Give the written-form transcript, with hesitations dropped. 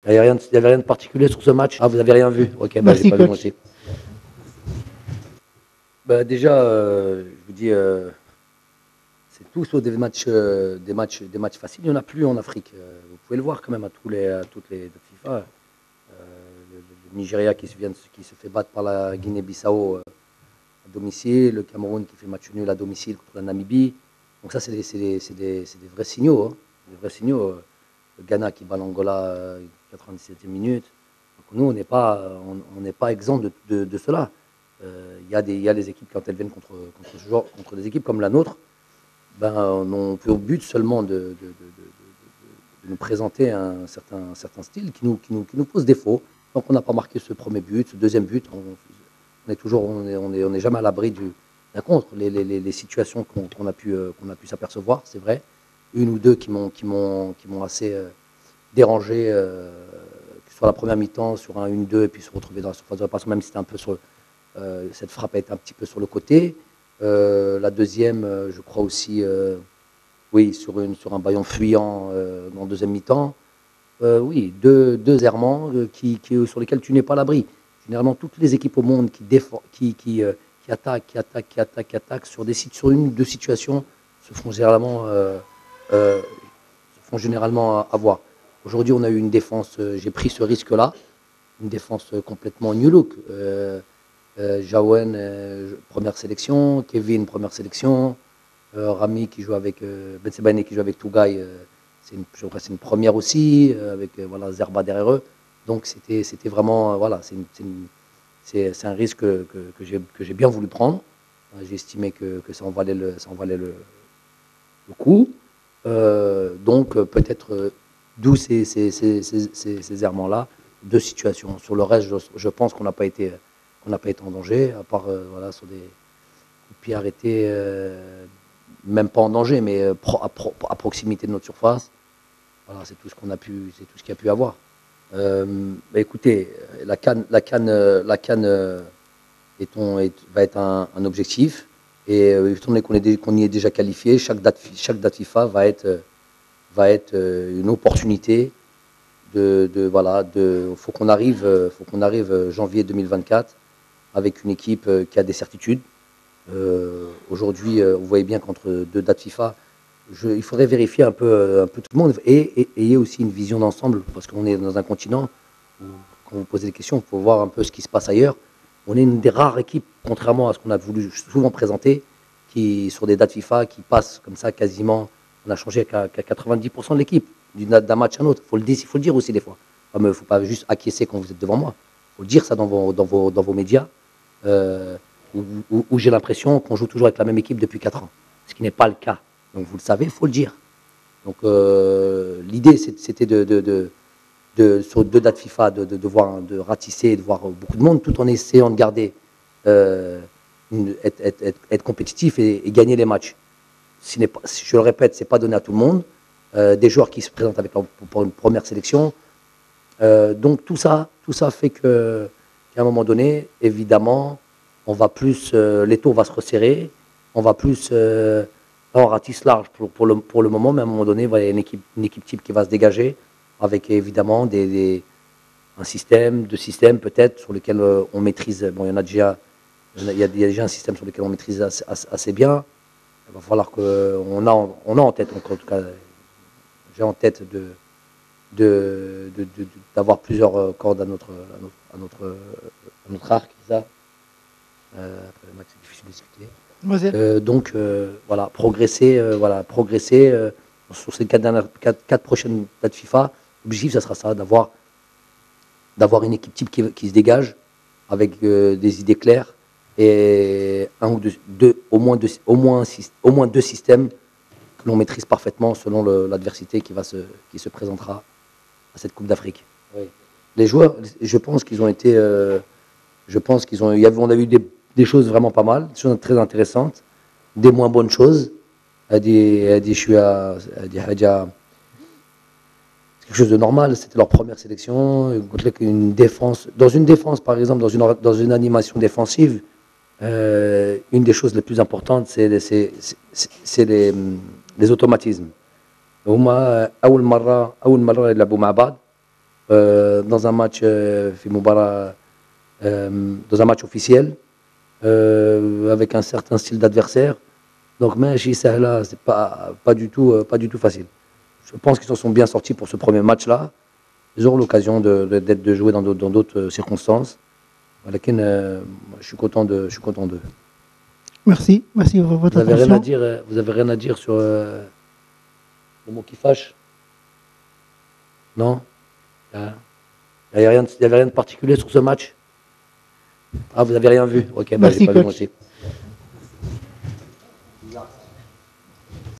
Il n'y avait rien de particulier sur ce match? Ah, vous n'avez rien vu? Ok, bah, Merci, j'ai pas vu coach. moi aussi. Bah, déjà, je vous dis, c'est tout sauf des matchs faciles. Il n'y en a plus en Afrique. Vous pouvez le voir quand même à toutes les dates FIFA. Le Nigeria qui se fait battre par la Guinée-Bissau à domicile, le Cameroun qui fait match nul à domicile contre la Namibie. Donc ça, c'est des vrais signaux. Hein. Des vrais signaux. Le Ghana qui bat l'Angola 97e minute. Donc nous, on n'est pas exempt de cela. Il y a des équipes, quand elles viennent contre des équipes comme la nôtre, ben, on peut au but seulement de nous présenter un certain style qui nous pose défaut. Donc on n'a pas marqué ce premier but, ce deuxième but. On est jamais à l'abri d'un contre. Les situations qu'on a pu s'apercevoir, c'est vrai. Une ou deux qui m'ont assez dérangé, sur la première mi-temps, sur un 1-2, et puis se retrouver dans la surface de réparation, même si c'était un peu cette frappe a été un petit peu sur le côté. La deuxième, je crois aussi, oui, sur un ballon fuyant en deuxième mi-temps. Oui, deux errements sur lesquels tu n'es pas à l'abri. Généralement, toutes les équipes au monde qui attaquent sur une ou deux situations se font généralement avoir. Aujourd'hui, on a eu une défense, j'ai pris ce risque-là, une défense complètement new look. Jaouen, première sélection, Kevin, première sélection, Rami qui joue avec Ben Sebaini qui joue avec Tougaï, je crois que c'est une première aussi, avec voilà, Zerba derrière eux. Donc c'était vraiment, voilà, c'est un risque que j'ai bien voulu prendre. J'ai estimé que ça en valait le coup. Donc peut-être d'où ces errements-là, deux situations. Sur le reste, je pense qu'on n'a pas été en danger, à part voilà, sur des coups de pied arrêtés, même pas en danger, mais à proximité de notre surface. Voilà, c'est tout ce qu'il y a pu avoir. Bah, écoutez, la CAN va être un objectif. Et étant donné qu'on y est déjà qualifié, chaque date FIFA va être une opportunité faut qu'on arrive janvier 2024 avec une équipe qui a des certitudes. Aujourd'hui, vous voyez bien qu'entre deux dates FIFA, il faudrait vérifier un peu tout le monde et ayez aussi une vision d'ensemble, parce qu'on est dans un continent où, quand vous posez des questions, il faut voir un peu ce qui se passe ailleurs. On est une des rares équipes, contrairement à ce qu'on a voulu souvent présenter, qui, sur des dates FIFA, qui passent comme ça quasiment, on a changé qu'à 90% de l'équipe, d'un match à un autre. Il faut le dire aussi des fois. Il ne faut pas juste acquiescer quand vous êtes devant moi. Il faut le dire ça dans vos médias, où j'ai l'impression qu'on joue toujours avec la même équipe depuis 4 ans, ce qui n'est pas le cas. Donc vous le savez, il faut le dire. Donc l'idée, c'était sur deux dates FIFA, de ratisser, de voir beaucoup de monde, tout en essayant de garder, être compétitif et gagner les matchs. Je le répète, c'est pas donné à tout le monde. Des joueurs qui se présentent pour une première sélection. Donc tout ça fait qu'à un moment donné, évidemment, on va plus, l'étau va se resserrer, on va plus, on ratisse large pour le moment, mais à un moment donné, il y a une équipe type qui va se dégager, avec évidemment un système, deux systèmes peut-être, sur lesquels on maîtrise. Bon, il y a déjà un système sur lequel on maîtrise assez bien. Il va falloir qu'on a en tête, en tout cas, j'ai en tête d'avoir plusieurs cordes à notre arc, c'est ça. Après le match, c'est difficile d'expliquer. Donc voilà, progresser sur ces 4 prochaines dates FIFA. L'objectif, ça sera ça, d'avoir une équipe type qui se dégage avec des idées claires et au moins deux systèmes que l'on maîtrise parfaitement selon l'adversité qui se présentera à cette Coupe d'Afrique. Oui. Les joueurs, je pense qu'ils ont été, on a eu des choses vraiment pas mal, des choses très intéressantes, des moins bonnes choses, quelque chose de normal. C'était leur première sélection. Dans une défense, par exemple, dans une animation défensive, une des choses les plus importantes, c'est les automatismes. هما أول مرة يلعبوا مع بعض dans un match dans un match officiel, avec un certain style d'adversaire. Donc, mais là, c'est pas du tout facile. Je pense qu'ils se sont bien sortis pour ce premier match-là. Ils auront l'occasion de jouer dans d'autres circonstances. Je suis content d'eux. Merci pour votre attention. Vous avez rien à dire sur le mot qui fâche? Non? Il n'y avait rien de particulier sur ce match? Ah, vous avez rien vu? Ok, bah, Merci, j'ai pas vu moi coach. aussi.